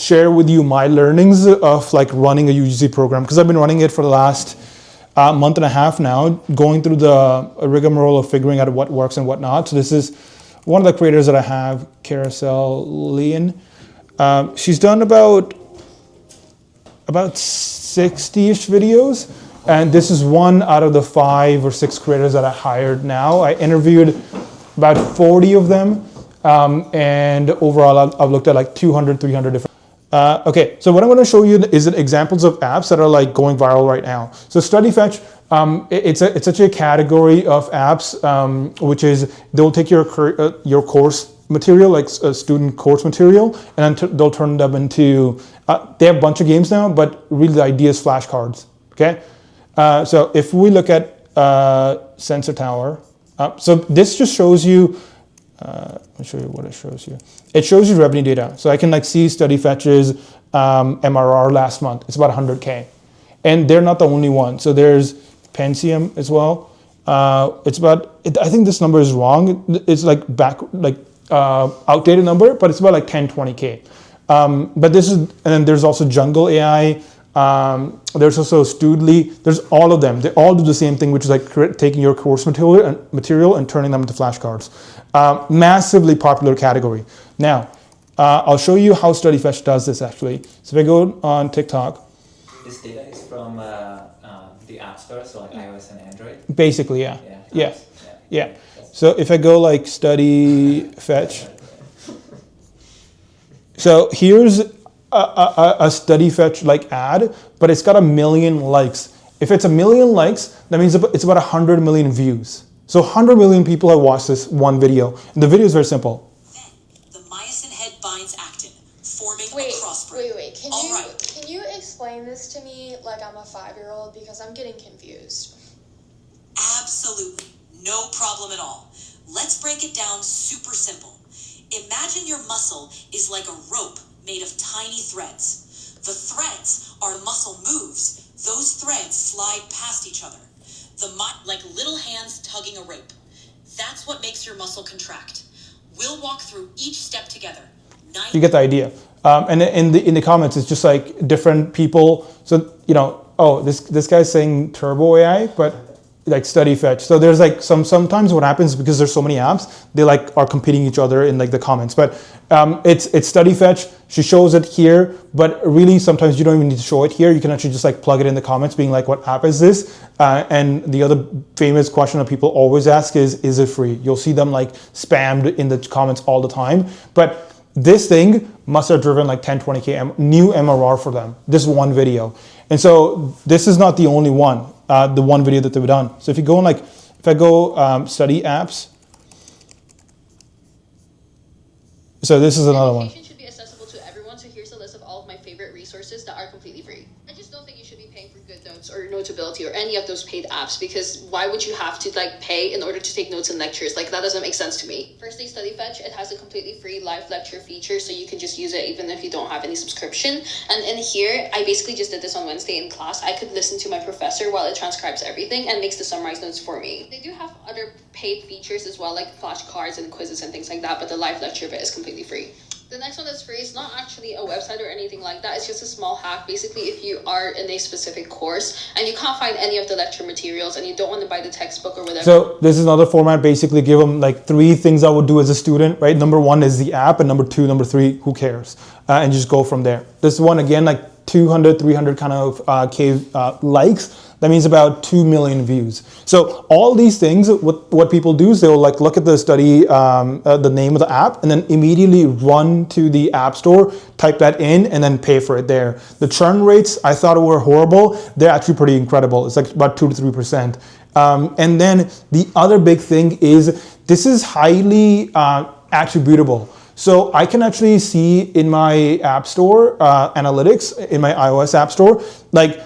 share with you my learnings of like running a UGC program, because I've been running it for the last month and a half now, going through the rigmarole of figuring out what works and what not. So this is one of the creators that I have, Carousel Leon. She's done about 60-ish videos, and this is one out of the 5 or 6 creators that I hired now. I interviewed about 40 of them, and overall I've looked at like 200, 300 different. Okay, so what I'm going to show you is examples of apps that are like going viral right now. So StudyFetch, it's such a category of apps, which is they'll take your course material, like student course material, and then they'll turn them into, they have a bunch of games now, but really the idea is flashcards, okay? So if we look at Sensor Tower, so this just shows you, let me show you what it shows you. It shows you revenue data. So I can like see StudyFetch's MRR last month. It's about 100K. And they're not the only one. So there's Pentium as well. It's about, I think this number is wrong. It's like outdated number, but it's about like 10, 20K. But this is, and then there's also Jungle AI. There's also Studly. There's all of them. They all do the same thing, which is like taking your course material and turning them into flashcards. Massively popular category. Now, I'll show you how StudyFetch does this actually. So if I go on TikTok. This data is from the App Store, so like iOS and Android? Basically, yeah. Yeah. So if I go like StudyFetch. So here's a StudyFetch like ad, but it's got 1 million likes. If it's 1 million likes, that means it's about 100 million views. So 100 million people have watched this one video. And the video is very simple. Then the myosin head binds actin, forming a crossbreed. Wait. Can you explain this to me like I'm a 5-year-old, because I'm getting confused? Absolutely. No problem at all. Let's break it down super simple. Imagine your muscle is like a rope made of tiny threads. The threads are muscle moves. Those threads slide past each other. Like little hands tugging a rope. That's what makes your muscle contract. We'll walk through each step together. You get the idea. And in the comments, it's just like different people. So, you know, oh, this guy's saying Turbo AI, but like StudyFetch. So there's like sometimes what happens, because there's so many apps, they like are competing each other in like the comments. But it's StudyFetch. She shows it here, but really sometimes you don't even need to show it here. You can actually just like plug it in the comments, being like, what app is this? And the other famous question that people always ask is it free? You'll see them like spammed in the comments all the time. But this thing must have driven like 10, 20K new MRR for them, this one video. And so this is not the only one, the one video that they've done. So if you go on like, if I go study apps, so this is another one. Education should be accessible to everyone, so here's a list of all of my favorite resources that are completely free. I just don't think you should be paying for Good Notes or Notability or any of those paid apps, because why would you have to like pay in order to take notes in lectures? Like, that doesn't make sense to me. Firstly, StudyFetch, it has a completely free live lecture feature, so you can just use it even if you don't have any subscription. And in here, I basically just did this on Wednesday in class. I could listen to my professor while it transcribes everything and makes the summarized notes for me. They do have other paid features as well, like flashcards and quizzes and things like that, but the live lecture bit is completely free. The next one that's free is not actually a website or anything like that. It's just a small hack. Basically, if you are in a specific course and you can't find any of the lecture materials and you don't want to buy the textbook or whatever. So this is another format. Basically give them like 3 things I would do as a student, right? Number 1 is the app, and number 2, number 3, who cares? And just go from there. This one, again, like 200, 300 kind of K likes. That means about 2 million views. So all these things, what people do is they'll like look at the study, the name of the app, and then immediately run to the app store, type that in, and then pay for it there. The churn rates, I thought were horrible. They're actually pretty incredible. It's like about 2 to 3%. And then the other big thing is this is highly attributable. So I can actually see in my app store, analytics, in my iOS app store, like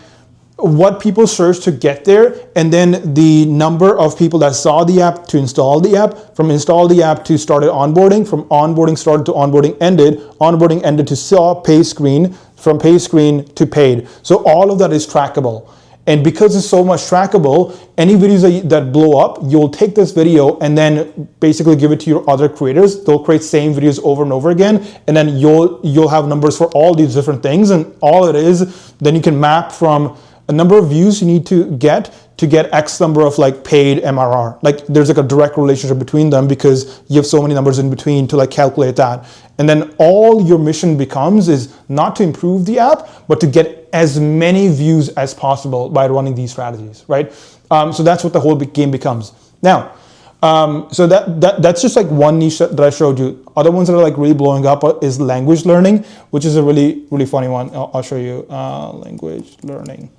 what people search to get there, and then the number of people that saw the app to install the app, from install the app to started onboarding, from onboarding started to onboarding ended to saw pay screen, from pay screen to paid. So all of that is trackable. And because it's so much trackable, any videos that blow up, you'll take this video and then basically give it to your other creators. They'll create same videos over and over again, and then you'll have numbers for all these different things. And all it is, then you can map from a number of views you need to get X number of like paid MRR. Like there's like a direct relationship between them because you have so many numbers in between to like calculate that. And then all your mission becomes is not to improve the app, but to get as many views as possible by running these strategies, right? So that's what the whole game becomes. Now, so that's just like one niche that I showed you. Other ones that are like really blowing up is language learning, which is a really, really funny one. I'll show you language learning.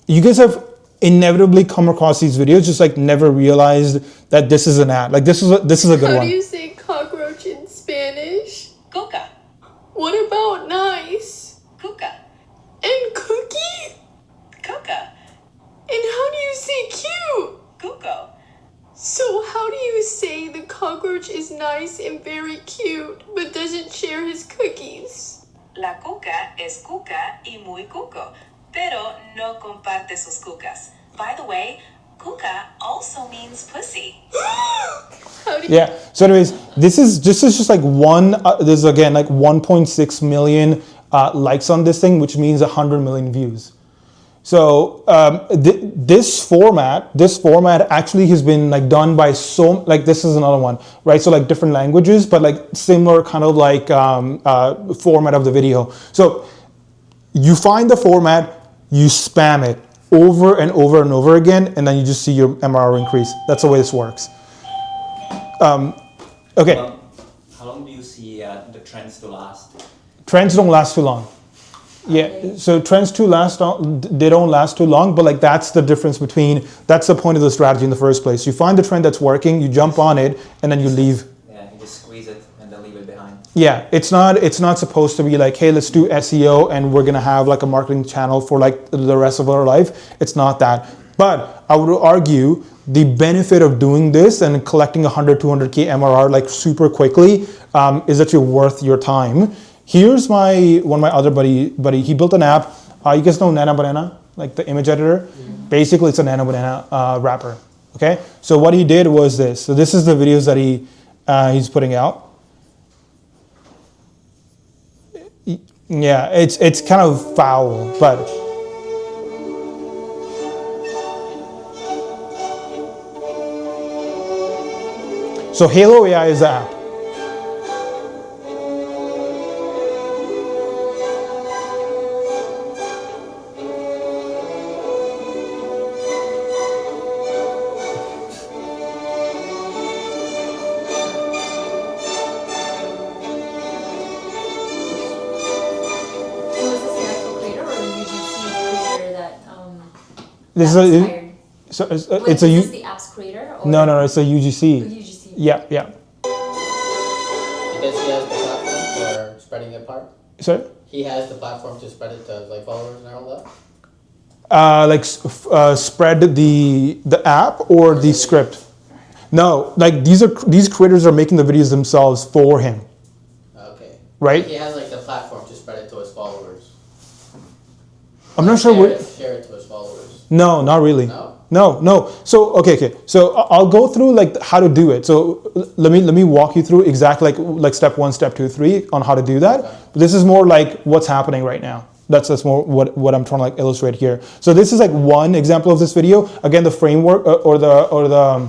You guys have inevitably come across these videos, just like never realized that this is an ad. Like this is a good one. How do you say cockroach in Spanish? Cuca. What about nice? Cuca. And cookie? Cuca. And how do you say cute? Cuco. So how do you say the cockroach is nice and very cute, but doesn't share his cookies? La cuca es cuca y muy cuco, pero no comparte sus cucas. By the way, cuca also means pussy. How do you... Yeah. So anyways, this is just like one, this is again like 1.6 million likes on this thing, which means 100 million views. So this format actually has been like done by like this is another one, right? So like different languages, but like similar kind of like format of the video. So you find the format, you spam it over and over and over again, and then you just see your MRR increase. That's the way this works. Okay. How long do you see the trends to last? Trends don't last too long. Yeah, so trends they don't last too long, but like that's the difference between, that's the point of the strategy in the first place. You find the trend that's working, you jump on it, and then you leave. Yeah, you just squeeze it and then leave it behind. Yeah, it's not supposed to be like, hey, let's do SEO and we're gonna have like a marketing channel for like the rest of our life. It's not that. But I would argue the benefit of doing this and collecting 100, 200K MRR like super quickly is that you're worth your time. Here's one of my other buddy. He built an app. You guys know Nana Banana, like the image editor. Mm-hmm. Basically, it's a Nana Banana wrapper. Okay. So what he did was this. So this is the videos that he's putting out. Yeah, it's kind of foul, but. So Halo AI is the app. This is it's the app's creator? Or? No, it's a UGC. UGC. Yeah. Because he has the platform for spreading it apart. Sorry? He has the platform to spread it to like followers and all that. Spread the app or the script. No, like these creators are making the videos themselves for him. Okay. Right? He has like the platform to spread it to his followers. I'm not sure what. Share it to his followers. No, not really. No. So okay. So I'll go through like how to do it. So let me walk you through exactly like step 1, step 2, 3 on how to do that. Okay. But this is more like what's happening right now. That's more what I'm trying to like illustrate here. So this is like one example of this video. Again, the framework or the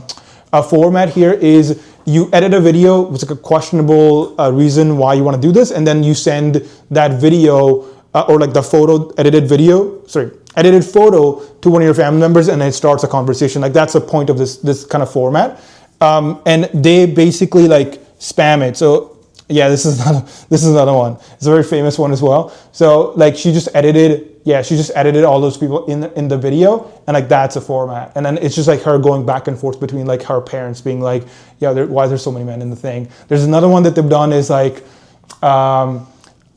format here is you edit a video with like a questionable reason why you want to do this, and then you send that video or like the edited photo to one of your family members, and it starts a conversation. Like that's the point of this kind of format. And they basically like spam it. So yeah, this is another one. It's a very famous one as well. So like she just edited all those people in the video, and like that's a format. And then it's just like her going back and forth between like her parents being like, yeah, why are there so many men in the thing? There's another one that they've done is like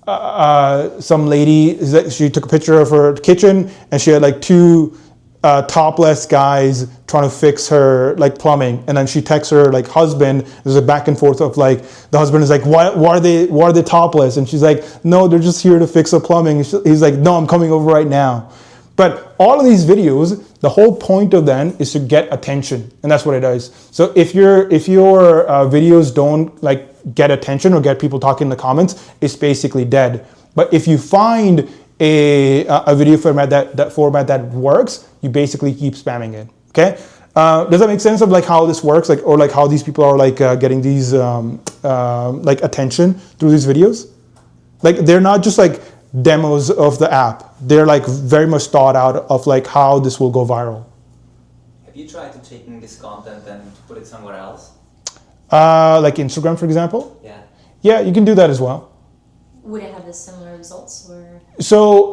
some lady, she took a picture of her kitchen and she had like two topless guys trying to fix her like plumbing, and then she texts her like husband. There's a back and forth of like the husband is like, why are they topless? And she's like, no, they're just here to fix the plumbing. He's like, no, I'm coming over right now. But all of these videos, the whole point of them is to get attention, and that's what it does. So if your videos don't like get attention or get people talking in the comments, it's basically dead. But if you find a video format that works, you basically keep spamming it. Okay, does that make sense of like how this works, like or like how these people are like getting these like attention through these videos? Like they're not just like demos of the app. They're like very much thought out of like how this will go viral. Have you tried to taking this content and put it somewhere else? Like Instagram, for example. Yeah. Yeah, you can do that as well. Would it have the similar results or? So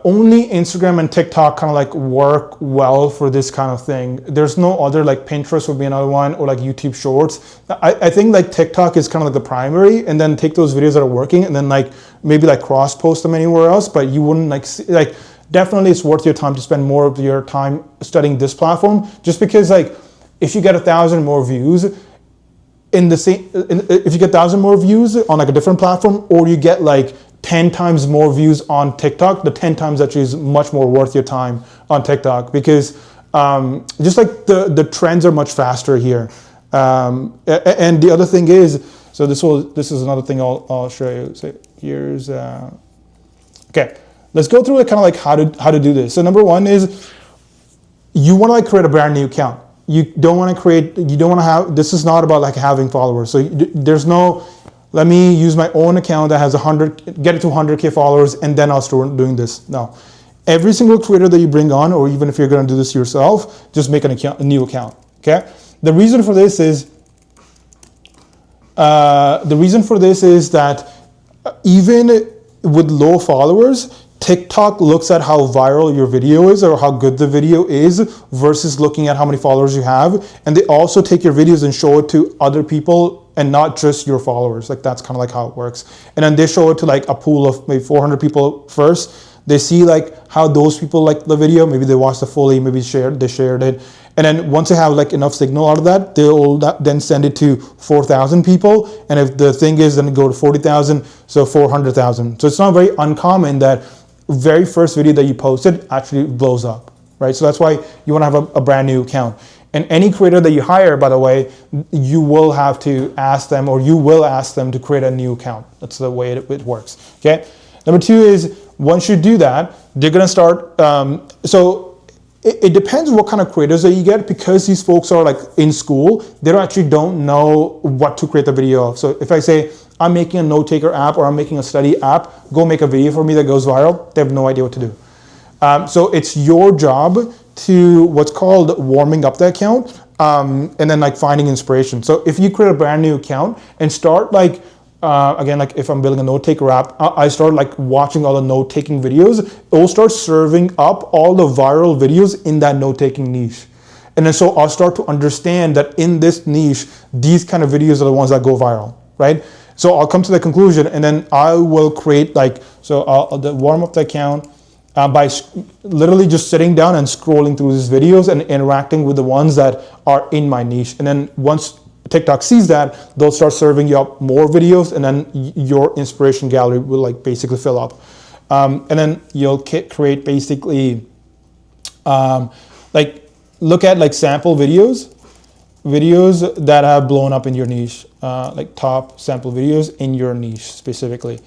only Instagram and TikTok kind of like work well for this kind of thing. There's no other, like Pinterest would be another one, or like YouTube Shorts. I think like TikTok is kind of like the primary, and then take those videos that are working and then like maybe like cross post them anywhere else, but you wouldn't like see, like definitely it's worth your time to spend more of your time studying this platform, just because like if you get 1,000 more views in the same, if you get 1,000 more views on like a different platform, or you get like 10 times more views on TikTok, the 10 times actually is much more worth your time on TikTok, because just like the trends are much faster here. And the other thing is, so this is another thing I'll show you. So here's, okay, let's go through it kind of like how to do this. So number one is you want to like create a brand new account. You don't want to have, this is not about like having followers. So there's no, let me use my own account that has get it to 100K followers and then I'll start doing this. No. Every single creator that you bring on, or even if you're going to do this yourself, just make a new account. Okay. The reason for this is that even with low followers, TikTok looks at how viral your video is or how good the video is versus looking at how many followers you have. And they also take your videos and show it to other people and not just your followers. Like that's kind of like how it works. And then they show it to like a pool of maybe 400 people first. They see like how those people like the video. Maybe they watched it fully, maybe they shared it. And then once they have like enough signal out of that, they'll then send it to 4,000 people. And if the thing is then go to 40,000, so 400,000. So it's not very uncommon that very first video that you posted actually blows up, right? So that's why you want to have a brand new account. And any creator that you hire, by the way, you will have to ask them, or you will ask them to create a new account. That's the way it works, okay? Number two is, once you do that, they're gonna start, so it depends what kind of creators that you get, because these folks are like in school, they actually don't know what to create the video of. So if I say, I'm making a note taker app, or I'm making a study app, go make a video for me that goes viral, they have no idea what to do. So it's your job to what's called warming up the account, and then like finding inspiration. So if you create a brand new account and start like, again, like if I'm building a note taker app, I start like watching all the note taking videos, it will start serving up all the viral videos in that note taking niche. And then so I'll start to understand that in this niche, these kind of videos are the ones that go viral, right? So I'll come to the conclusion, and then I will create like, so I'll warm up the account by literally just sitting down and scrolling through these videos and interacting with the ones that are in my niche. And then once TikTok sees that, they'll start serving you up more videos, and then your inspiration gallery will like basically fill up. And then you'll create basically, like look at like sample videos that have blown up in your niche, like top sample videos in your niche specifically.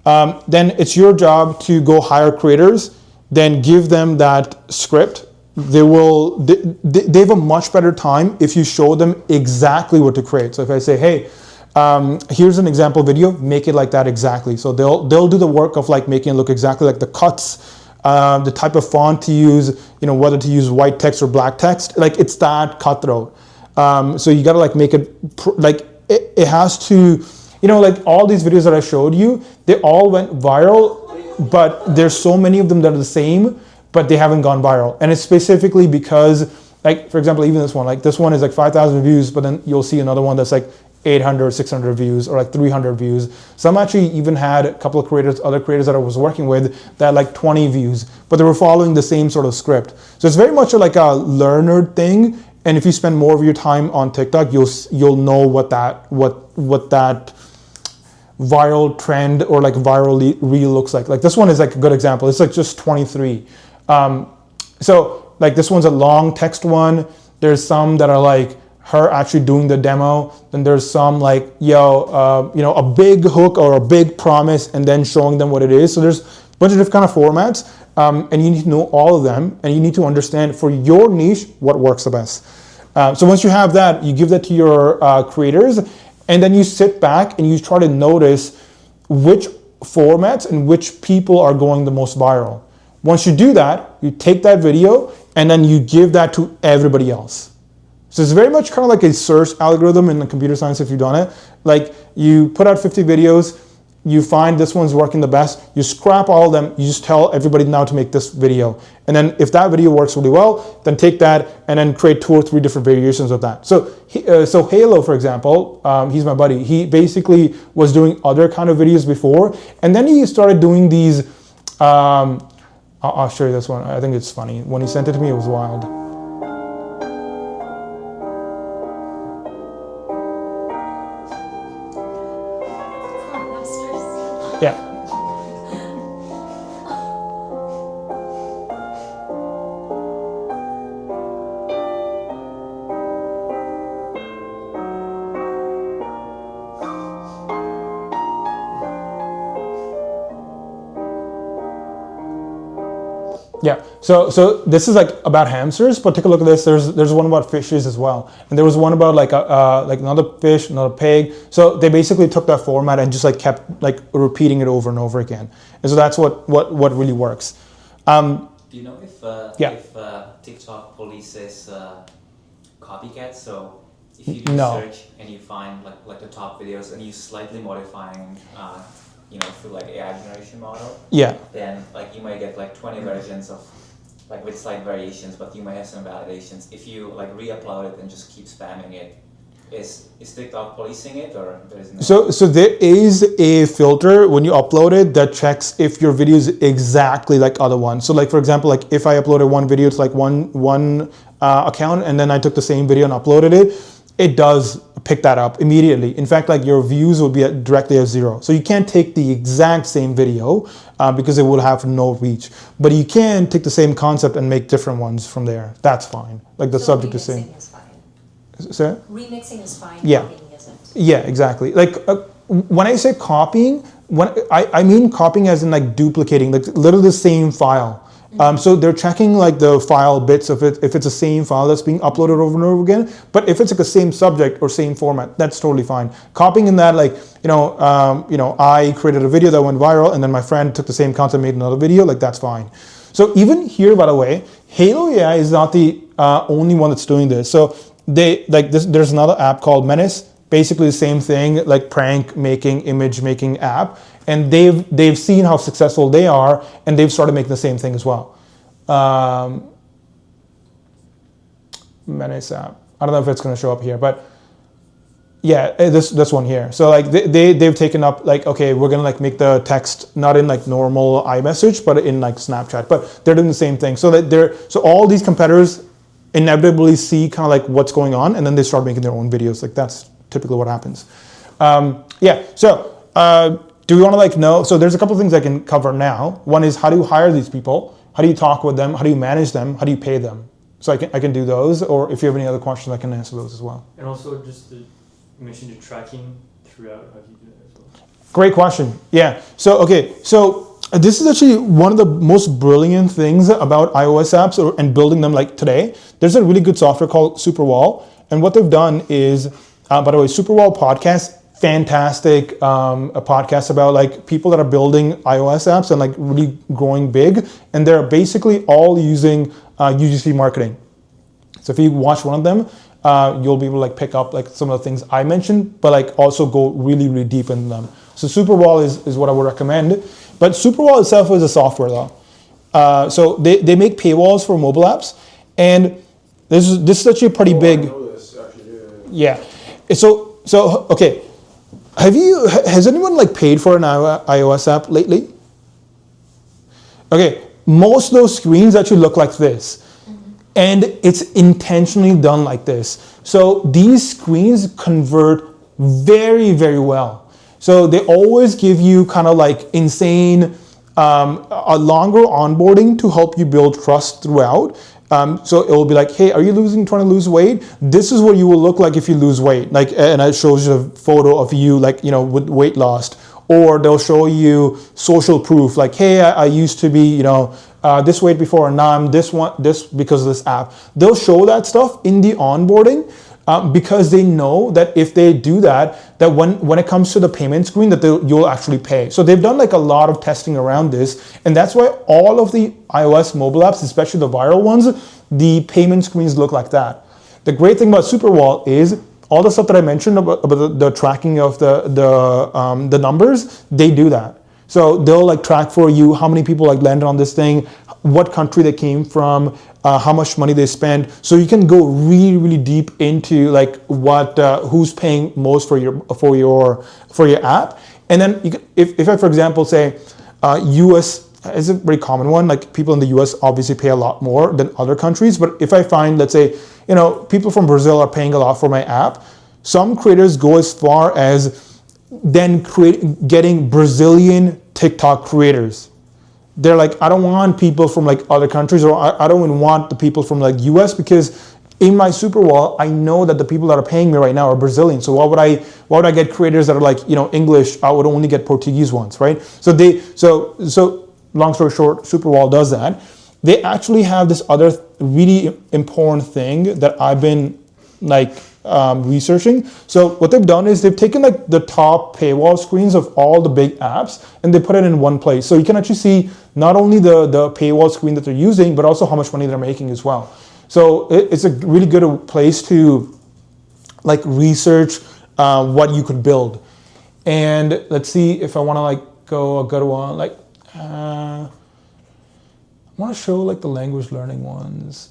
Then it's your job to go hire creators, then give them that script. They have a much better time if you show them exactly what to create. So if I say, hey, here's an example video, make it like that exactly. So they'll do the work of like making it look exactly like the cuts, the type of font to use, you know, whether to use white text or black text, like it's that cutthroat. So you gotta like make it, like it has to, you know, like all these videos that I showed you, they all went viral, but there's so many of them that are the same, but they haven't gone viral. And it's specifically because, like, for example, even this one, like this one is like 5,000 views, but then you'll see another one that's like 800, 600 views, or like 300 views. Some actually even had a couple of creators, other creators that I was working with that had like 20 views, but they were following the same sort of script. So it's very much like a learner thing. And if you spend more of your time on TikTok, you'll know what that viral trend or like viral reel looks like. Like this one is like a good example. It's like just 23. So like this one's a long text one. There's some that are like her actually doing the demo. Then there's some like, a big hook or a big promise and then showing them what it is. So there's a bunch of different kind of formats, and you need to know all of them, and you need to understand for your niche what works the best. So once you have that, you give that to your creators, and then you sit back and you try to notice which formats and which people are going the most viral. Once you do that, you take that video and then you give that to everybody else. So it's very much kind of like a search algorithm in the computer science if you've done it. Like you put out 50 videos, you find this one's working the best, you scrap all of them, you just tell everybody now to make this video. And then if that video works really well, then take that and then create 2 or 3 different variations of that. So Halo, for example, he's my buddy. He basically was doing other kind of videos before, and then he started doing these, I'll show you this one. I think it's funny. When he sent it to me, it was wild. Yeah. Yeah, so this is like about hamsters, but take a look at this. There's one about fishes as well, and there was one about like another fish, another pig. So they basically took that format and just like kept like repeating it over and over again, and so that's what really works. Do you know if Yeah. TikTok polices copycats? So if you do No. search and you find like the top videos and you slightly modifying through like AI generation model, Yeah. then like you might get like 20 versions of like with slight variations, but you might have some validations. If you like re-upload it and just keep spamming it, is TikTok policing it, or there is no? So there is a filter when you upload it that checks if your video is exactly like other ones. So like for example, like if I uploaded one video to like one account and then I took the same video and uploaded it, it does pick that up immediately. In fact, like your views will be directly at 0. So you can't take the exact same video because it will have no reach. But you can take the same concept and make different ones from there. That's fine. Like the subject is same. Remixing is fine. Sorry? Remixing is fine. Yeah. Copying isn't. Yeah, exactly. Like when I say copying, I mean copying as in like duplicating, like literally the same file. So they're checking like the file bits of it, if it's the same file that's being uploaded over and over again. But if it's like the same subject or same format, that's totally fine. Copying in that, like, I created a video that went viral and then my friend took the same content, made another video, like that's fine. So even here, by the way, Halo AI is not the only one that's doing this. So there's another app called Menace, basically the same thing, like prank making, image making app. And they've seen how successful they are, and they've started making the same thing as well. Menace app. I don't know if it's going to show up here, but yeah, this one here. So like they've taken up like, okay, we're gonna like make the text not in like normal iMessage, but in like Snapchat. But they're doing the same thing. So all these competitors inevitably see kind of like what's going on, and then they start making their own videos. Like that's typically what happens. Do we want to like know? So there's a couple of things I can cover now. One is how do you hire these people? How do you talk with them? How do you manage them? How do you pay them? So I can do those, or if you have any other questions, I can answer those as well. And also just you mentioned the tracking throughout. How do you do that as well? Great question. Yeah. So this is actually one of the most brilliant things about iOS apps and building them like today. There's a really good software called Superwall, and what they've done is, by the way, Superwall podcast. Fantastic a podcast about like people that are building iOS apps and like really growing big, and they're basically all using UGC marketing. So if you watch one of them, you'll be able to like pick up like some of the things I mentioned, but like also go really, really deep into them. So Superwall is what I would recommend. But Superwall itself is a software though. So they make paywalls for mobile apps, and this is actually pretty big. I know this, actually, yeah. So okay. Has anyone like paid for an iOS app lately? Okay, most of those screens actually look like this. And it's intentionally done like this. So these screens convert very, very well. So they always give you kind of like insane, a longer onboarding to help you build trust throughout. So it will be like, hey, are you trying to lose weight? This is what you will look like if you lose weight. Like, and it shows you a photo of you, like, with weight loss. Or they'll show you social proof, like, hey, I used to be, this weight before, and now I'm this because of this app. They'll show that stuff in the onboarding. Because they know that if they do that when it comes to the payment screen, that you'll actually pay. So they've done like a lot of testing around this, and that's why all of the iOS mobile apps, especially the viral ones, the payment screens look like that. The great thing about Superwall is all the stuff that I mentioned about the tracking of the numbers, they do that. So they'll like track for you how many people like landed on this thing, what country they came from, how much money they spend. So you can go really, really deep into like who's paying most for your app. And then if I, for example, say US is a very common one, like people in the US obviously pay a lot more than other countries. But if I find, let's say, people from Brazil are paying a lot for my app, some creators go as far as then getting Brazilian TikTok creators. They're like, I don't want people from like other countries, or I don't even want the people from like US, because in my Superwall, I know that the people that are paying me right now are Brazilian. So why would I get creators that are like, English? I would only get Portuguese ones, right? So long story short, Superwall does that. They actually have this other really important thing that I've been like researching. So what they've done is they've taken like the top paywall screens of all the big apps and they put it in one place. So you can actually see not only the paywall screen that they're using, but also how much money they're making as well. So it's a really good place to like research what you could build. And let's see if I want to like go a good one. Like I want to show like the language learning ones.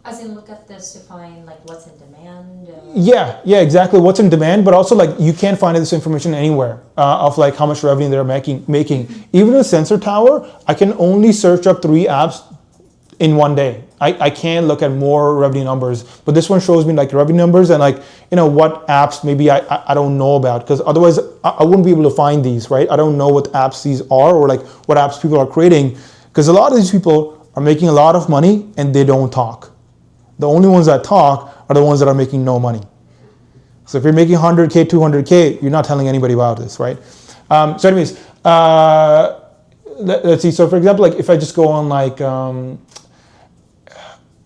As in, look at this to find like what's in demand. Yeah, exactly. What's in demand, but also like you can't find this information anywhere of like how much revenue they're making. Even the Sensor Tower, I can only search up 3 apps in one day. I can't look at more revenue numbers, but this one shows me like revenue numbers and like what apps maybe I don't know about, because otherwise I wouldn't be able to find these, right? I don't know what apps these are or like what apps people are creating, because a lot of these people are making a lot of money and they don't talk. The only ones that talk are the ones that are making no money. So if you're making 100K, 200K, you're not telling anybody about this, right? So anyways, let's see. So for example, like if I just go on like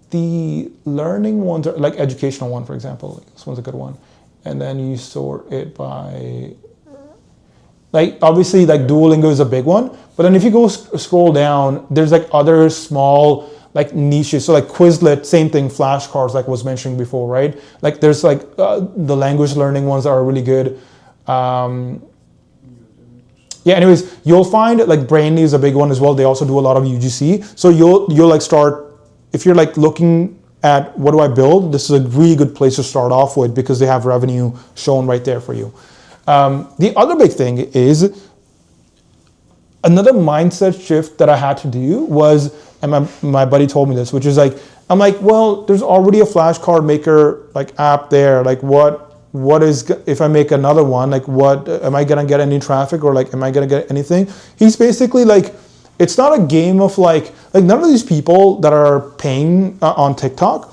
the learning ones, like educational one, for example, this one's a good one. And then you sort it by, like obviously like Duolingo is a big one, but then if you go scroll down, there's like other small like niches. So like Quizlet, same thing, flashcards, like was mentioned before, right? Like there's like the language learning ones are really good. Anyways, you'll find like Brainly is a big one as well. They also do a lot of UGC. So you'll like start, if you're like looking at what do I build, this is a really good place to start off with because they have revenue shown right there for you. The other big thing is another mindset shift that I had to do was, and my buddy told me this, which is like, I'm like, well, there's already a flashcard maker like app there. Like what is, if I make another one, like what, am I gonna get any traffic or like, am I gonna get anything? He's basically like, it's not a game of like none of these people that are paying on TikTok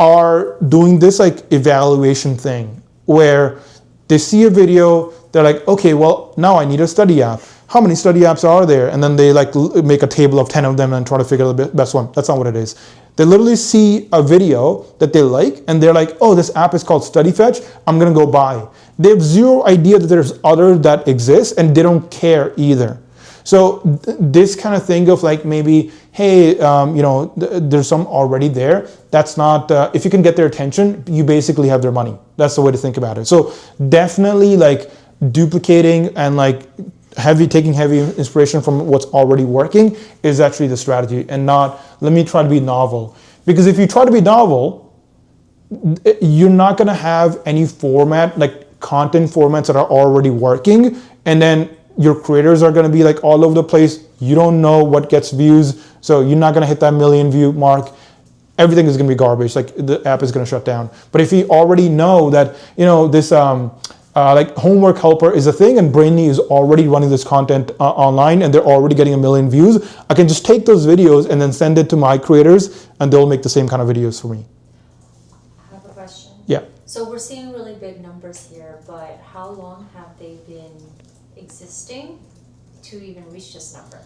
are doing this like evaluation thing where they see a video, they're like, okay, well, now I need a study app. How many study apps are there? And then they like make a table of 10 of them and try to figure out the best one. That's not what it is. They literally see a video that they like and they're like, oh, this app is called Study Fetch. I'm gonna go buy. They have zero idea that there's others that exist and they don't care either. So this kind of thing of like maybe, hey, there's some already there. That's not, if you can get their attention, you basically have their money. That's the way to think about it. So definitely like duplicating and like taking heavy inspiration from what's already working is actually the strategy, and not let me try to be novel. Because if you try to be novel, you're not going to have any format, like content formats that are already working, and then your creators are going to be like all over the place. You don't know what gets views, so you're not going to hit that 1 million view mark. Everything is going to be garbage. Like the app is going to shut down. But if you already know that, this Like Homework Helper is a thing, and Brainy is already running this content online, and they're already getting 1 million views. I can just take those videos and then send it to my creators, and they'll make the same kind of videos for me. I have a question. Yeah. So we're seeing really big numbers here, but how long have they been existing to even reach this number?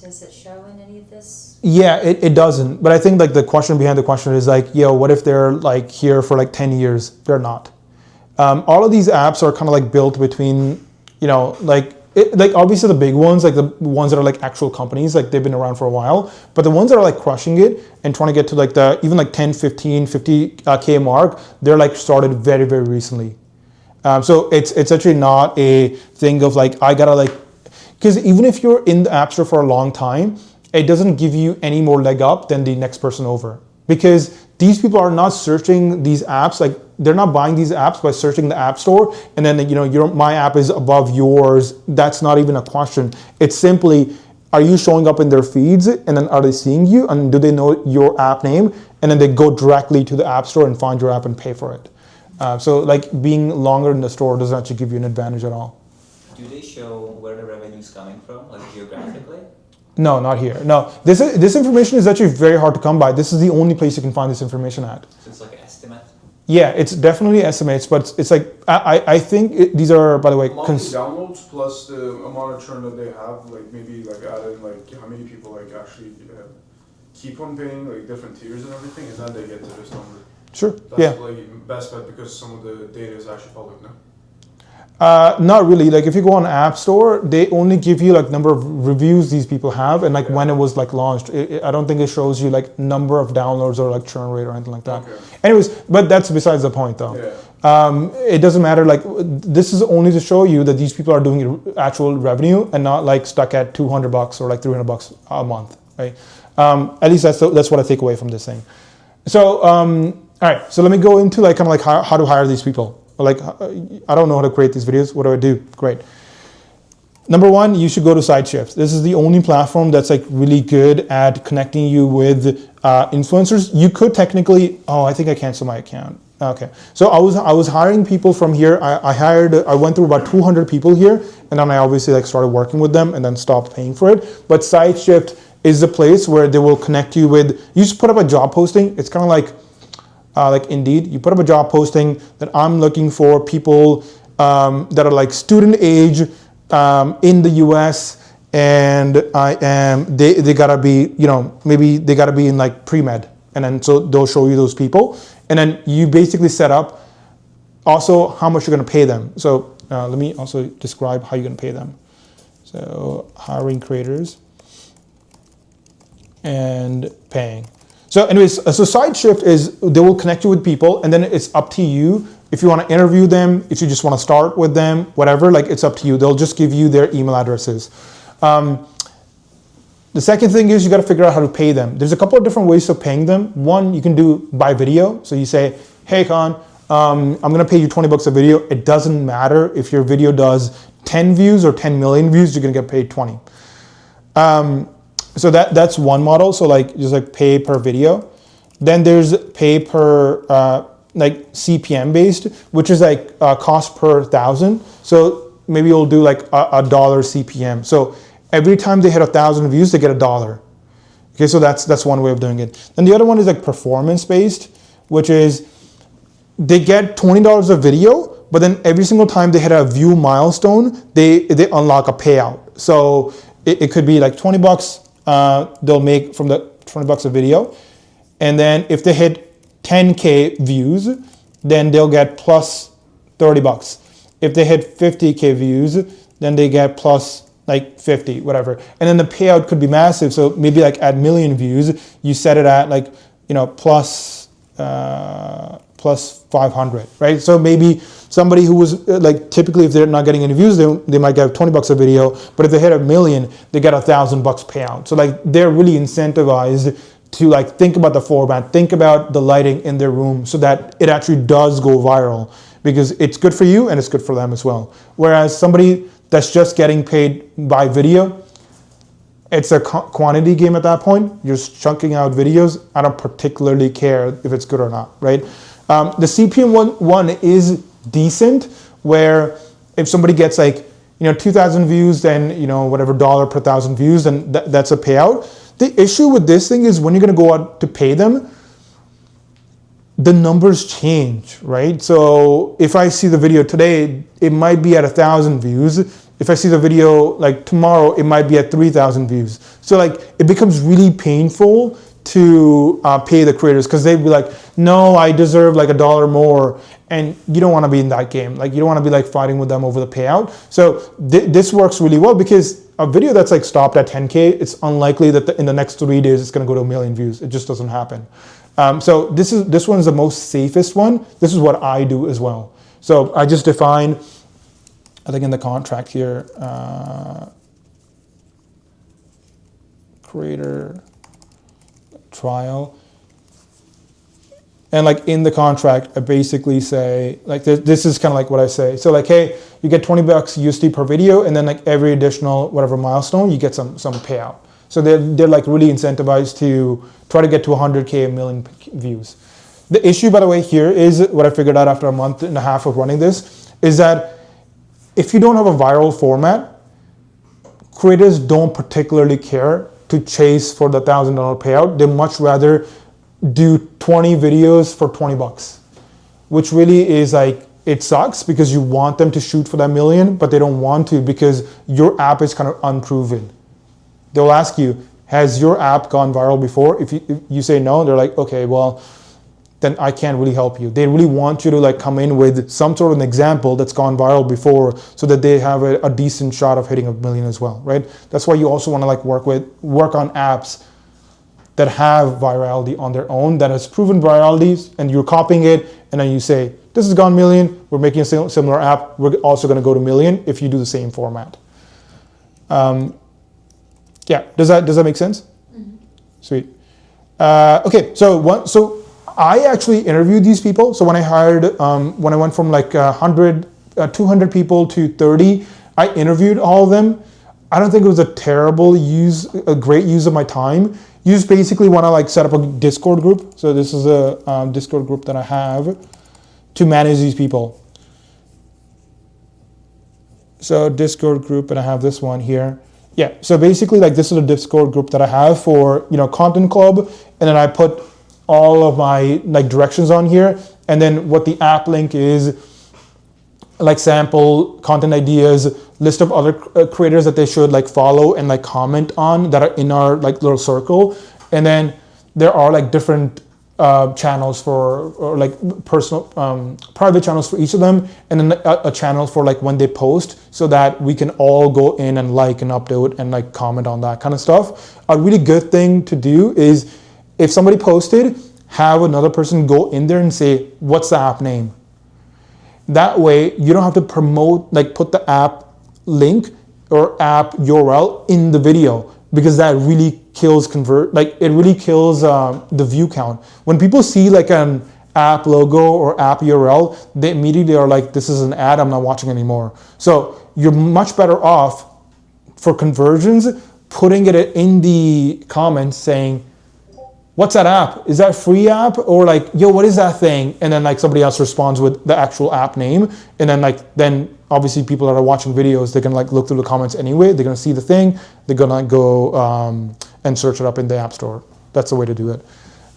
Does it show in any of this? Yeah, it doesn't. But I think like the question behind the question is like, yo, what if they're like here for like 10 years? They're not. All of these apps are kind of like built between, you know, like obviously the big ones, like the ones that are like actual companies, like they've been around for a while, but the ones that are like crushing it and trying to get to like the even like 10, 15, 50K mark, they're like started very, very recently. So it's actually not a thing of like, I gotta like, because even if you're in the App Store for a long time, it doesn't give you any more leg up than the next person over. Because these people are not searching these apps, like they're not buying these apps by searching the App Store, and then you know my app is above yours. That's not even a question. It's simply, are you showing up in their feeds, and then are they seeing you, and do they know your app name, and then they go directly to the App Store and find your app and pay for it. So like being longer in the store doesn't actually give you an advantage at all. Do they show where the revenue is coming from, like geographically? No, not here. No, this information is actually very hard to come by. This is the only place you can find this information at. So it's like an estimate? Yeah, it's definitely estimates, but it's like, I think these are, by the way, Monthly downloads plus the amount of churn that they have, like maybe like added like how many people like actually keep on paying, like different tiers and everything, and then they get to this number. Sure, That's yeah. like best bet because some of the data is actually public now. Not really. Like if you go on App Store, they only give you like number of reviews these people have and like when it was like launched. I don't think it shows you like number of downloads or like churn rate or anything like that. Okay. Anyways, but that's besides the point though. Yeah. It doesn't matter. Like this is only to show you that these people are doing actual revenue and not like stuck at $200 or like $300 a month, right? At least that's what I take away from this thing. So all right. So let me go into like kind of like how to hire these people. Like, I don't know how to create these videos. What do I do? Great. Number one, you should go to SideShift. This is the only platform that's like really good at connecting you with influencers. You could technically, I think I canceled my account. Okay. So I was hiring people from here. I went through about 200 people here, and then I obviously like started working with them and then stopped paying for it. But SideShift is the place where they will connect you with, you just put up a job posting. It's kind of like Indeed, you put up a job posting that I'm looking for people that are like student age in the US, and they gotta be, you know, maybe they gotta be in like pre-med, and then so they'll show you those people, and then you basically set up also how much you're gonna pay them. So let me also describe how you're gonna pay them. So hiring creators and paying. So anyways, so SideShift is, they will connect you with people, and then it's up to you if you want to interview them, if you just want to start with them, whatever, like it's up to you. They'll just give you their email addresses. The second thing is you got to figure out how to pay them. There's a couple of different ways of paying them. One, you can do by video. So you say, hey Khan, I'm going to pay you $20 a video. It doesn't matter if your video does 10 views or 10 million views, you're going to get paid 20. So that's one model. So like just like pay per video. Then there's pay per like CPM based, which is like cost per 1,000. So maybe you'll do like a dollar CPM. So every time they hit 1,000 views, they get $1. Okay, so that's one way of doing it. Then the other one is like performance based, which is they get $20 a video, but then every single time they hit a view milestone, they unlock a payout. So it could be like $20. They'll make from the $20 a video, and then if they hit 10K views, then they'll get plus $30. If they hit 50K views, then they get plus like 50, whatever. And then the payout could be massive. So maybe like at million views, you set it at like, you know, plus 500, right? So maybe somebody who was like, typically if they're not getting any views, they might get $20 a video, but if they hit 1 million, they get $1,000 payout. So like they're really incentivized to like think about the format, think about the lighting in their room so that it actually does go viral, because it's good for you and it's good for them as well. Whereas somebody that's just getting paid by video, it's a quantity game at that point. You're just chunking out videos. I don't particularly care if it's good or not, right? The CPM one is decent, where if somebody gets like 2,000 views, then whatever dollar per 1,000 views, then that's a payout. The issue with this thing is when you're going to go out to pay them, the numbers change, right? So if I see the video today, it might be at 1,000 views. If I see the video like tomorrow, it might be at 3,000 views. So like it becomes really painful to pay the creators because they'd be like, no, I deserve like $1 more. And you don't want to be in that game. Like you don't want to be like fighting with them over the payout. So this works really well because a video that's like stopped at 10K, it's unlikely that in the next 3 days it's going to go to 1 million views. It just doesn't happen. So this one's the most safest one. This is what I do as well. So I just defined, I think in the contract here, creator trial. And like in the contract, I basically say, like this is kind of like what I say. So like, hey, you get $20 USD per video, and then like every additional whatever milestone, you get some payout. So they're like really incentivized to try to get to 100K, 1 million views. The issue, by the way, here is what I figured out after a month and a half of running this, is that if you don't have a viral format, creators don't particularly care to chase for the $1,000 payout. They much rather do 20 videos for $20, which really is like, it sucks because you want them to shoot for that million, but they don't want to because your app is kind of unproven. They'll ask you, has your app gone viral before? If you say no, they're like, okay, well, then I can't really help you. They really want you to like come in with some sort of an example that's gone viral before so that they have a decent shot of hitting 1 million as well, right? That's why you also want to like work on apps that have virality on their own, that has proven virality, and you're copying it, and then you say, this has gone 1 million, we're making a similar app, we're also gonna go to 1 million if you do the same format. Yeah, does that make sense? Mm-hmm. Sweet. Okay, so I actually interviewed these people. So when I hired, when I went from like 200 people to 30, I interviewed all of them. I don't think it was a great use of my time. You just basically want to like set up a Discord group. So this is a Discord group that I have to manage these people. So Discord group, and I have this one here. Yeah, so basically like this is a Discord group that I have for, Content Club, and then I put all of my like directions on here, and then what the app link is, like sample content ideas, list of other creators that they should like follow and like comment on that are in our like little circle, and then there are like different channels or like personal private channels for each of them, and then a channel for like when they post, so that we can all go in and like and upload and like comment on that kind of stuff. A really good thing to do is if somebody posted, have another person go in there and say, what's the app name? That way you don't have to promote, like put the app link or app URL in the video, because that really kills it really kills the view count. When people see like an app logo or app URL, they immediately are like, this is an ad, I'm not watching anymore. So you're much better off for conversions putting it in the comments saying, what's that app? Is that a free app? Or like, yo, what is that thing? And then like somebody else responds with the actual app name. And then obviously people that are watching videos, they can like look through the comments anyway. They're gonna see the thing. They're gonna go and search it up in the app store. That's the way to do it.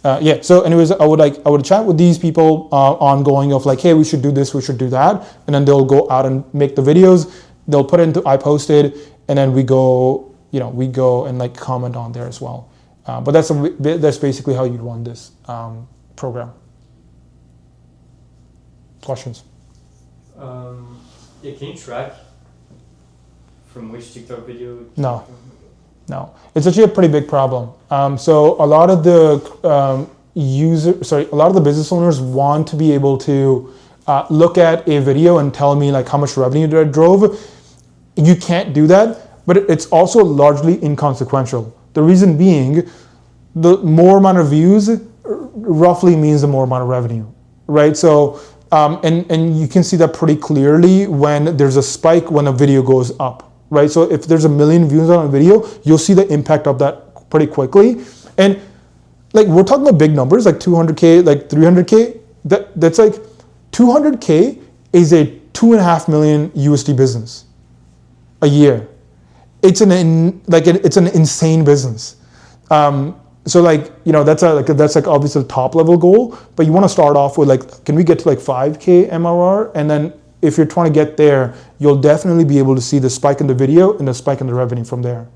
Yeah, so anyways, I would chat with these people ongoing of like, hey, we should do this, we should do that. And then they'll go out and make the videos. They'll put it into I posted, and then we go and like comment on there as well. But that's basically how you'd run this program. Questions? Yeah, can you track from which TikTok video? No. It's actually a pretty big problem. So a lot of the a lot of the business owners want to be able to look at a video and tell me like how much revenue that drove. You can't do that, but it's also largely inconsequential. The reason being, the more amount of views roughly means the more amount of revenue, right? So, and you can see that pretty clearly when there's a spike when a video goes up, right? So if there's 1 million views on a video, you'll see the impact of that pretty quickly. And like we're talking about big numbers, like 200K, like 300K. That's like 200K is a 2.5 million USD business a year. It's an insane business. So like, you know, that's obviously the top level goal, but you want to start off with like, can we get to like 5K MRR? And then if you're trying to get there, you'll definitely be able to see the spike in the video and the spike in the revenue from there.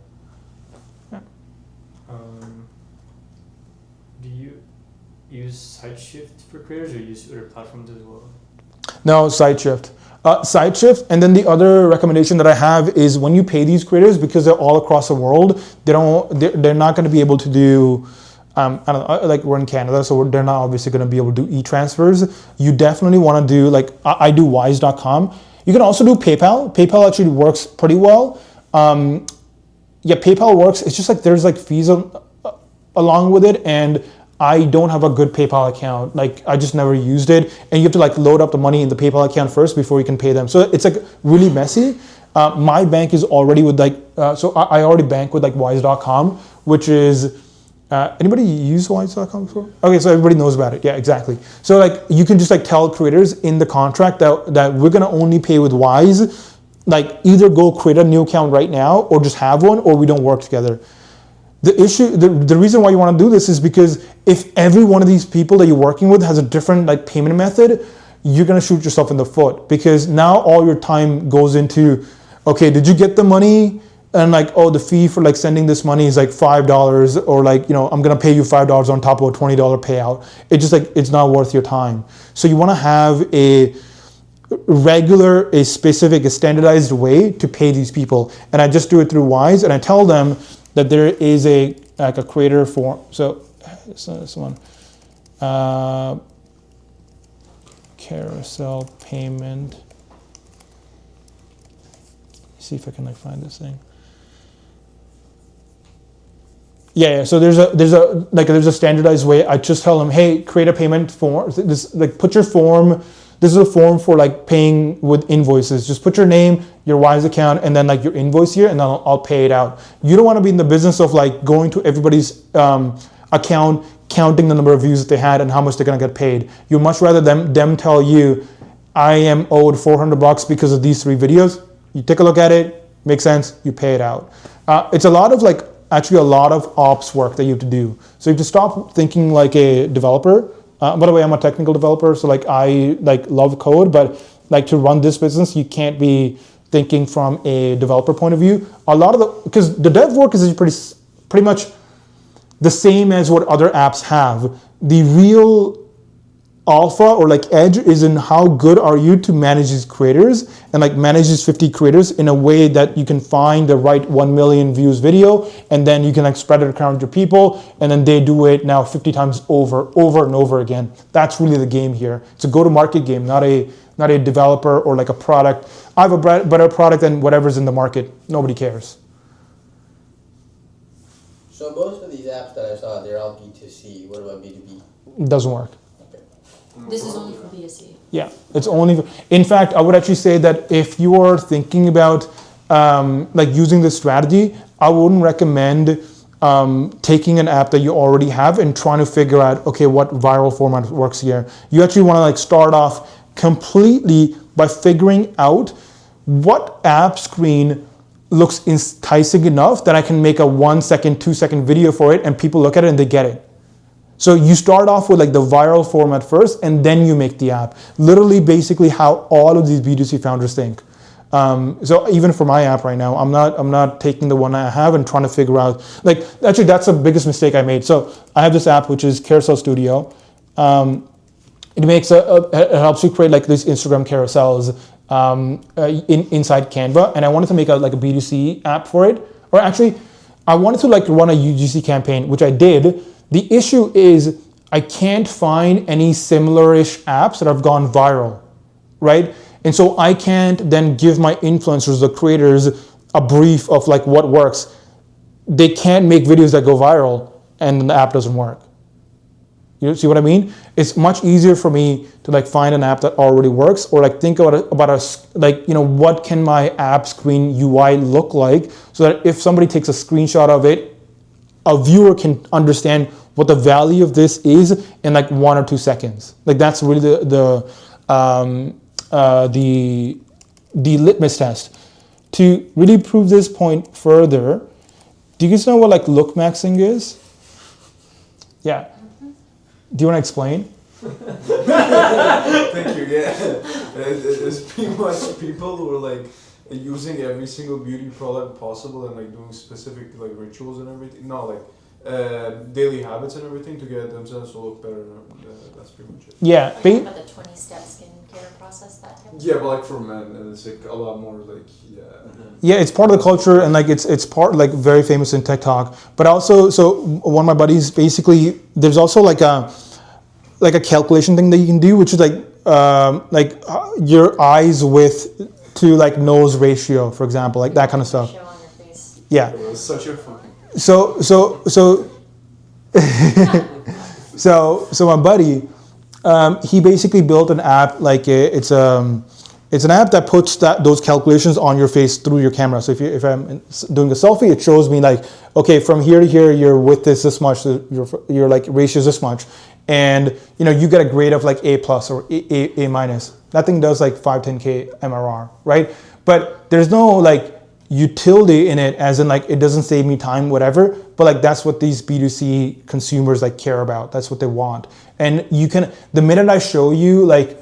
Do you use SideShift for creators or use other platforms as well? No, SideShift. SideShift, and then the other recommendation that I have is when you pay these creators, because they're all across the world, they're not going to be able to do, I don't know, like we're in Canada, so they're not obviously going to be able to do e-transfers. You definitely want to do, like, I do wise.com. You can also do PayPal. PayPal actually works pretty well. Yeah, PayPal works. It's just like there's like fees along with it, and I don't have a good PayPal account. Like, I just never used it. And you have to like load up the money in the PayPal account first before you can pay them. So it's like really messy. My bank is already with like, so I already bank with like wise.com, which is, anybody use wise.com before? Okay, so everybody knows about it. Yeah, exactly. So like you can just like tell creators in the contract that we're gonna only pay with Wise. Like either go create a new account right now or just have one, or we don't work together. The reason why you want to do this is because if every one of these people that you're working with has a different like payment method, you're going to shoot yourself in the foot, because now all your time goes into, okay, did you get the money? And like, oh, the fee for like sending this money is like $5, or like, you know, I'm going to pay you $5 on top of a $20 payout. It's just like, it's not worth your time. So you want to have a specific, a standardized way to pay these people. And I just do it through Wise, and I tell them that there is a creator form. So this one, carousel payment. Let's see if I can like find this thing. Yeah. So there's a standardized way. I just tell them, hey, create a payment form. This like put your form. This is a form for like paying with invoices. Just put your name, your Wise account, and then like your invoice here, and then I'll pay it out. You don't want to be in the business of like going to everybody's account, counting the number of views that they had and how much they're gonna get paid. You much rather them tell you, I am owed $400 because of these 3 videos. You take a look at it, makes sense, you pay it out. It's a lot of like, actually a lot of ops work that you have to do. So you have to stop thinking like a developer. By the way, I'm a technical developer, so like I like love code, but like to run this business, you can't be thinking from a developer point of view. Because the dev work is pretty much the same as what other apps have. The real alpha or like edge is in how good are you to manage these creators and like manage these 50 creators in a way that you can find the right 1 million views video, and then you can like spread it around your people, and then they do it now 50 times over and over again. That's really the game here. It's a go-to-market game, not a developer or like a product. I have a better product than whatever's in the market. Nobody cares. So most of these apps that I saw, they're all B2C. What about B2B? It doesn't work. This is only for B2C. Yeah, it's only. In fact, I would actually say that if you are thinking about like using this strategy, I wouldn't recommend taking an app that you already have and trying to figure out, okay, what viral format works here. You actually want to like start off completely by figuring out what app screen looks enticing enough that I can make a 1 second, 2 second video for it, and people look at it and they get it. So you start off with like the viral format first, and then you make the app. Literally, basically how all of these B2C founders think. So even for my app right now, I'm not taking the one I have and trying to figure out, like, actually that's the biggest mistake I made. So I have this app, which is Carousel Studio. It helps you create like these Instagram carousels inside Canva. And I wanted to make a B2C app for it. Or actually, I wanted to like run a UGC campaign, which I did. The issue is I can't find any similar-ish apps that have gone viral, right? And so I can't then give my influencers, the creators, a brief of like what works. They can't make videos that go viral and the app doesn't work. You see what I mean? It's much easier for me to like find an app that already works, or like think about like, you know, what can my app screen UI look like, so that if somebody takes a screenshot of it, a viewer can understand what the value of this is in like 1 or 2 seconds. Like that's really the the litmus test. To really prove this point further, do you guys know what like look maxing is? Yeah. Do you want to explain? Thank you. Yeah, it's pretty much people who are like using every single beauty product possible and like doing specific like rituals and everything. No, like daily habits and everything to get themselves to look better. That's pretty much it. Yeah. Are you talking about the 20-step skincare process, that type of Yeah, but like for men, and it's like a lot more like Yeah, it's part of the culture, and like it's part like very famous in TikTok. But also, so one of my buddies basically, there's also like a calculation thing that you can do, which is like your eyes width to like nose ratio, for example, like that kind of stuff. show on your face. Yeah. it was such a fun. So so my buddy, he basically built an app like it's an app that puts those calculations on your face through your camera. So if I'm doing a selfie, it shows me like, okay, from here to here, your width is this much, your like ratio is this much, and you get a grade of like A+ or A-. That thing does like 5-10K MRR, right? But there's no like utility in it, as in like it doesn't save me time, whatever. But like that's what these B2C consumers like care about. That's what they want. And you can, the minute I show you like,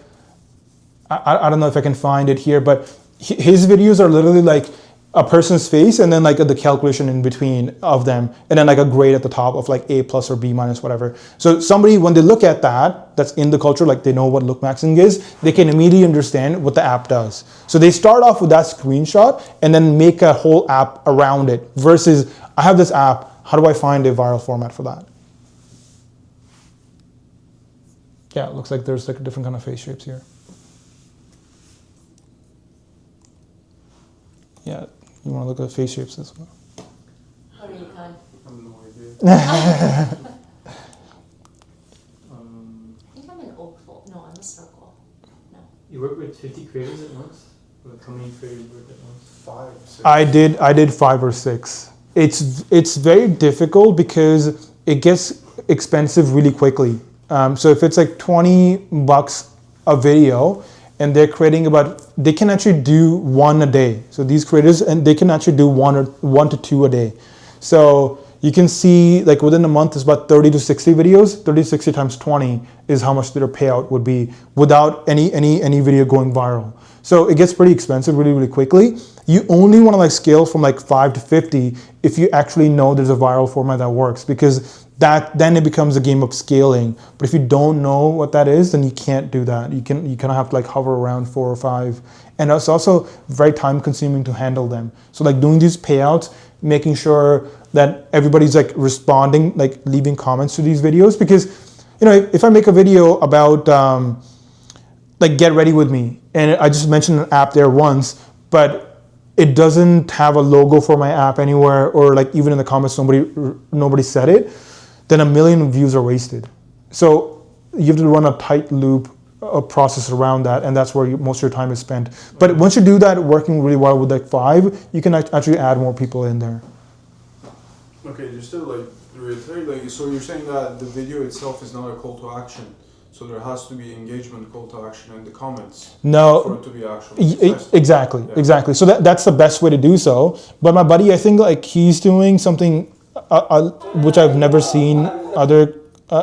I don't know if I can find it here, but his videos are literally like a person's face and then like the calculation in between of them, and then like a grade at the top of like A+ or B-, whatever. So somebody, when they look at that's in the culture, like they know what look maxing is, they can immediately understand what the app does. So they start off with that screenshot and then make a whole app around it, versus I have this app, how do I find a viral format for that? Yeah, it looks like there's like different kind of face shapes here. Yeah, you want to look at face shapes as well. What are you on? I have no idea. I think I'm an oval. No, I'm a circle. No. You work with 50 creators at once? Like how many creators work at once? 5, 6. I did 5 or 6. It's very difficult because it gets expensive really quickly. So if it's like $20 a video, and they're creating they can actually do 1 a day. So these creators, and they can actually do 1 to 2 a day. So you can see like within a month it's about 30 to 60 videos. 30 to 60 times 20 is how much their payout would be without any video going viral. So it gets pretty expensive really, really quickly. You only want to like scale from like 5 to 50 if you actually know there's a viral format that works, because then it becomes a game of scaling. But if you don't know what that is, then you can't do that. You kind of have to like hover around 4 or 5. And it's also very time consuming to handle them. So like doing these payouts, making sure that everybody's like responding, like leaving comments to these videos, because if I make a video about like get ready with me, and I just mentioned an app there once, but it doesn't have a logo for my app anywhere, or like even in the comments nobody said it, then 1 million views are wasted. So you have to run a tight loop process around that, and that's where most of your time is spent. But once you do that working really well with like 5, you can actually add more people in there. Okay, just to like reiterate, like, so you're saying that the video itself is not a call to action, so there has to be engagement call to action in the comments for No, it to be actually successful. exactly, Yeah. exactly. So that's the best way to do so. But my buddy, I think like he's doing something which I've never seen other.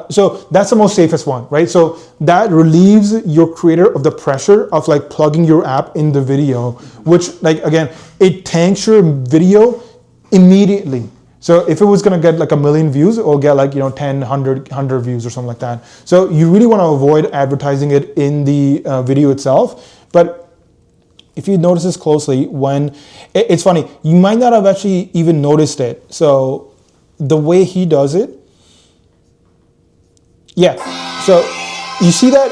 So that's the most safest one, right? So that relieves your creator of the pressure of like plugging your app in the video, which like again, it tanks your video immediately. So if it was gonna get like 1 million views, it'll get like 10, 100 views or something like that. So you really want to avoid advertising it in the video itself. But if you notice this closely, when it's funny, you might not have actually even noticed it. So the way he does it, yeah. So you see that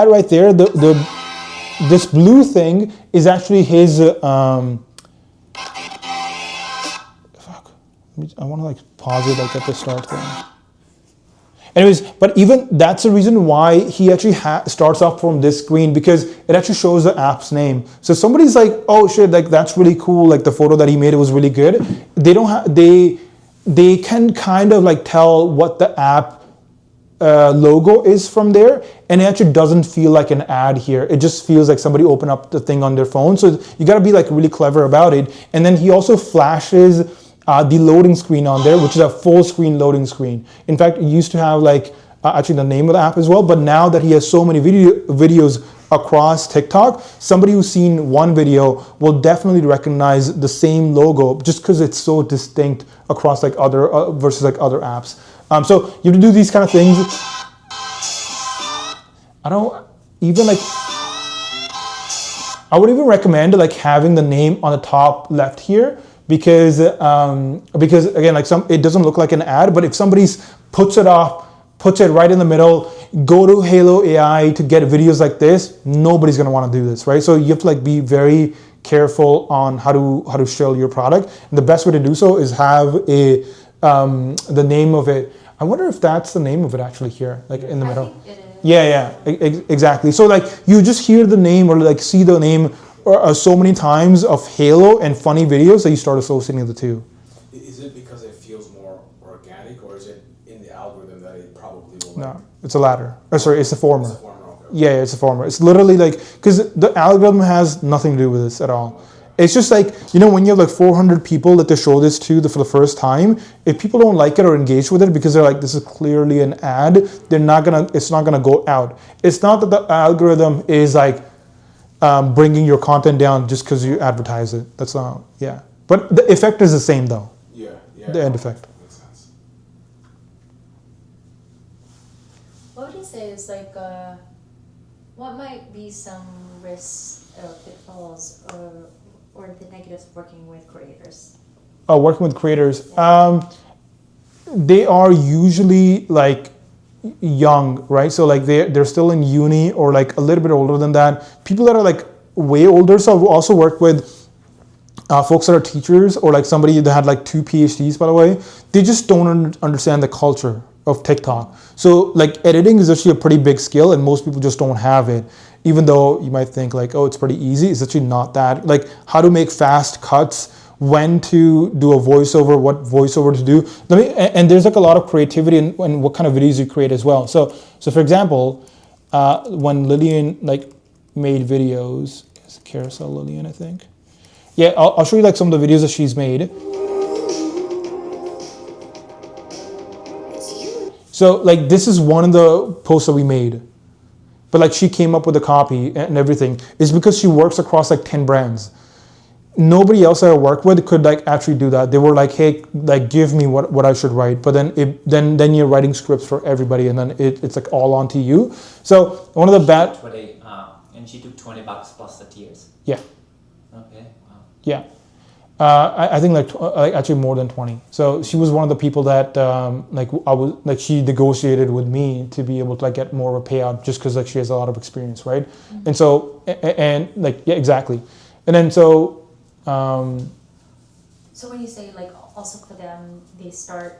right there, this blue thing is actually his. I want to like pause it like at the start there. Anyways, but even that's the reason why he actually starts off from this screen, because it actually shows the app's name. So somebody's like, oh shit, like that's really cool. Like the photo that he made, it was really good. They don't have, they can kind of like tell what the app logo is from there, and it actually doesn't feel like an ad here. It just feels like somebody opened up the thing on their phone. So you got to be like really clever about it. And then he also flashes the loading screen on there, which is a full screen loading screen. In fact, it used to have like actually the name of the app as well. But now that he has so many videos across TikTok, somebody who's seen one video will definitely recognize the same logo just because it's so distinct across like other versus like other apps. So you have to do these kind of things. I don't even like, I would even recommend like having the name on the top left here because again, like it doesn't look like an ad, but if somebody puts it right in the middle, go to Halo AI to get videos like this, nobody's gonna want to do this, right? So you have to like be very careful on how to show your product. And the best way to do so is have the name of it. I wonder if that's the name of it actually here, like in the middle. I think it is. Yeah, exactly. So like you just hear the name or like see the name so many times of Halo and funny videos that you start associating the two. Is it because it feels more organic, or is it in the algorithm that it probably will? No, it's a latter. Sorry, it's a former. It's a former, okay. Yeah, it's a former. It's literally like, because the algorithm has nothing to do with this at all. It's just like, you know, when you have like 400 people that they show this to for the first time, if people don't like it or engage with it because they're like, this is clearly an ad, it's not gonna go out. It's not that the algorithm is like bringing your content down just because you advertise it. That's not, yeah. But the effect is the same though. Yeah. The end effect. Makes sense. What would you say is like, what might be some risks or pitfalls or the negatives of working with creators? Working with creators, they are usually like young, right? So like they're still in uni or like a little bit older than that. People that are like way older. So I've also worked with folks that are teachers or like somebody that had like 2 PhDs, by the way. They just don't understand the culture of TikTok. So like editing is actually a pretty big skill and most people just don't have it. Even though you might think like, oh, it's pretty easy. It's actually not that. Like how to make fast cuts, when to do a voiceover, what voiceover to do. And there's like a lot of creativity in what kind of videos you create as well. So for example, when Lillian like made videos, it's Carousel Lillian, I think. Yeah, I'll show you like some of the videos that she's made. So like this is one of the posts that we made. But like she came up with the copy and everything. It's because she works across like 10 brands. Nobody else that I work with could like actually do that. They were like, hey, like give me what I should write. But then you're writing scripts for everybody and then it's like all onto you. So one of the bad... And she took $20 plus the tiers. Yeah. Okay, wow. Yeah. I think like actually more than 20. So she was one of the people that she negotiated with me to be able to like get more of a payout just because like she has a lot of experience, right? Mm-hmm. And so and like yeah, exactly. And then so when you say like also for them they start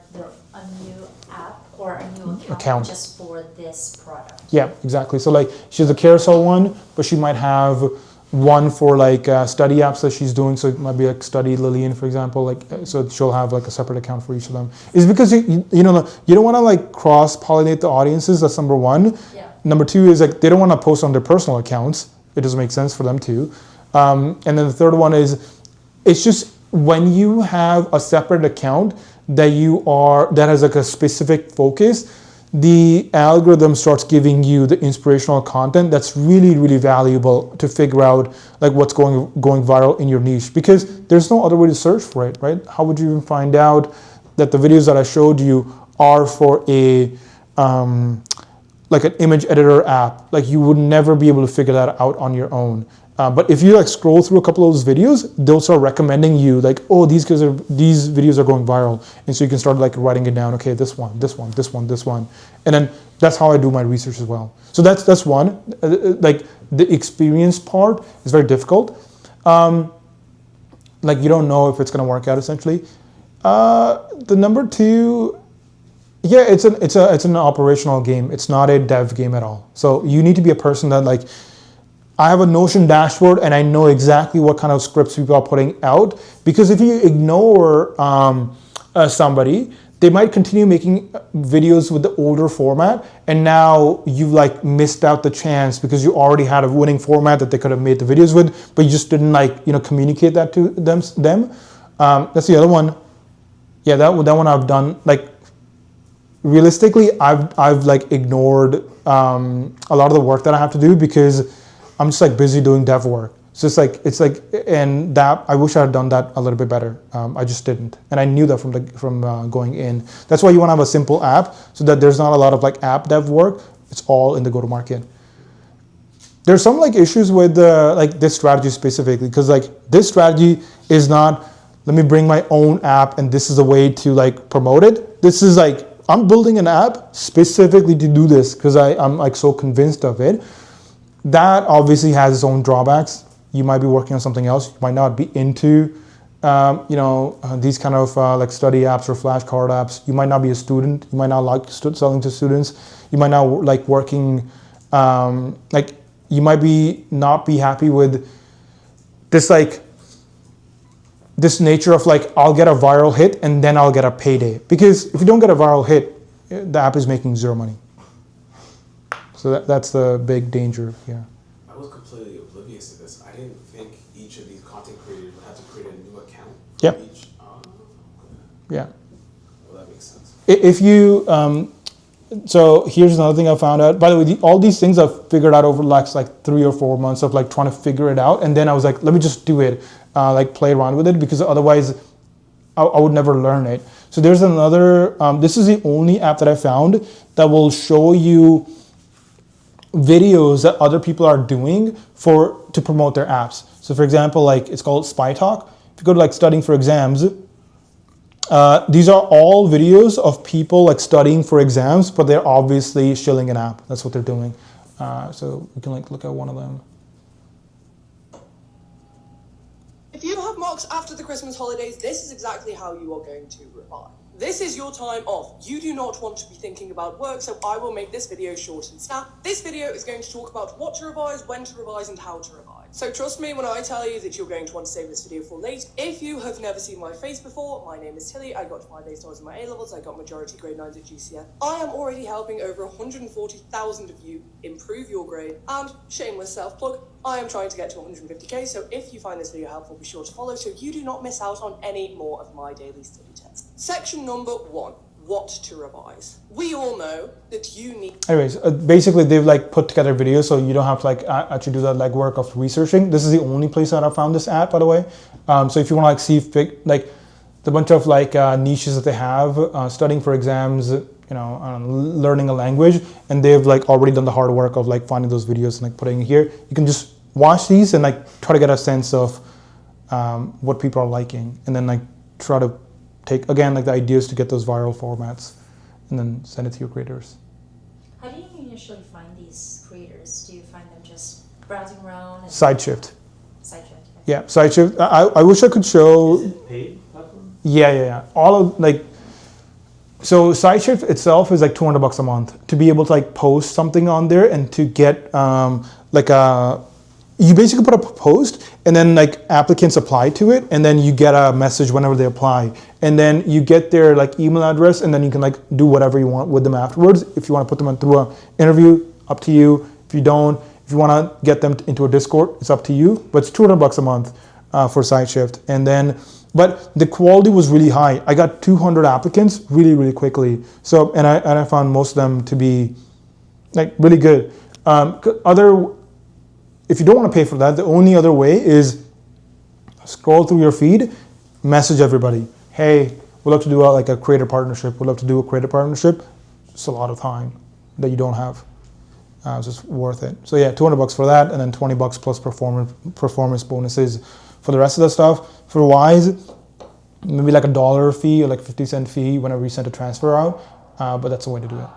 a new app or a new account just for this product. Yeah, exactly. So like she has a carousel one, but she might have one for like study apps that she's doing. So it might be like Study Lillian, for example. Like so she'll have like a separate account for each of them. It's because you don't want to like cross pollinate the audiences. That's number one. Yeah. Number two is like they don't want to post on their personal accounts. It doesn't make sense for them to. And then the third one is it's just when you have a separate account that has like a specific focus, the algorithm starts giving you the inspirational content that's really, really valuable to figure out like what's going viral in your niche, because there's no other way to search for it, right? How would you even find out that the videos that I showed you are for a like an image editor app? Like you would never be able to figure that out on your own. But if you like scroll through a couple of those videos, they'll start recommending you like, oh, these videos are going viral. And so you can start like writing it down. Okay, this one. And then that's how I do my research as well. So that's one. Like the experience part is very difficult. Like you don't know if it's going to work out essentially. The number two, yeah, it's an operational game. It's not a dev game at all. So you need to be a person that like, I have a Notion dashboard and I know exactly what kind of scripts people are putting out, because if you ignore somebody, they might continue making videos with the older format, and now you've like missed out the chance because you already had a winning format that they could have made the videos with, but you just didn't like communicate that to them. That's the other one. Yeah, that one I've done. Like realistically, I've like ignored a lot of the work that I have to do because I'm just like busy doing dev work. So it's like, and that I wish I had done that a little bit better. I just didn't, and I knew that from going in. That's why you want to have a simple app so that there's not a lot of like app dev work. It's all in the go-to-market. There's some like issues with like this strategy specifically, because like this strategy is not, let me bring my own app and this is a way to like promote it. This is like, I'm building an app specifically to do this because I'm like so convinced of it. That obviously has its own drawbacks. You might be working on something else. You might not be into, these kind of like study apps or flashcard apps. You might not be a student. You might not like selling to students. You might not like working, like you might not be happy with this like, this nature of like, I'll get a viral hit and then I'll get a payday. Because if you don't get a viral hit, the app is making zero money. So that's the big danger here. I was completely oblivious to this. I didn't think each of these content creators would have to create a new account for Yep. each. Yeah. Well, that makes sense. If you, so here's another thing I found out. By the way, all these things I've figured out over the last like 3 or 4 months of like trying to figure it out. And then I was like, let me just do it, like play around with it, because otherwise I would never learn it. So there's another, this is the only app that I found that will show you videos that other people are doing to promote their apps. So for example, like it's called Spy Talk. If you go to like studying for exams, these are all videos of people like studying for exams, but they're obviously shilling an app. That's what they're doing. So we can like look at one of them. If you have mocks after the Christmas holidays, this is exactly how you are going to reply. This is your time off. You do not want to be thinking about work, so I will make this video short and snap. This video is going to talk about what to revise, when to revise, and how to revise. So trust me when I tell you that you're going to want to save this video for later. If you have never seen my face before, my name is Tilly. I got 5 A stars in my A-levels. I got majority grade 9s at GCS. I am already helping over 140,000 of you improve your grade. And shameless self-plug, I am trying to get to 150k, so if you find this video helpful, be sure to follow so you do not miss out on any more of my daily study tests. Section number 1. What to revise. We all know that you need... Anyways, basically they've like put together videos so you don't have to like actually do that like work of researching. This is the only place that I found this at, by the way. So if you want to like see like the bunch of like niches that they have, studying for exams, learning a language, and they've like already done the hard work of like finding those videos and like putting it here. You can just watch these and like try to get a sense of what people are liking, and then like try to take again like the ideas to get those viral formats, and then send it to your creators. How do you initially find these creators? Do you find them just browsing around? SideShift. SideShift. Okay. Yeah, SideShift. I wish I could show. Is it paid platform? Yeah. All of like. So SideShift itself is like $200 a month to be able to like post something on there and to get you basically put up a post and then like applicants apply to it, and then you get a message whenever they apply, and then you get their like email address, and then you can like do whatever you want with them afterwards. If you want to put them through an interview, up to you. If you don't, if you want to get them into a Discord, it's up to you. But it's $200 a month for SideShift, and then. But the quality was really high. I got 200 applicants really quickly. So and I found most of them to be like really good. If you don't want to pay for that, the only other way is scroll through your feed, message everybody. Hey, we'd love to do a creator partnership. We'd love to do a creator partnership. It's a lot of time that you don't have. It's just worth it. So yeah, $200 for that, and then $20 plus performance bonuses for the rest of the stuff. For Wise, maybe like $1 fee or like 50-cent fee whenever you send a transfer out, but that's the way to do it.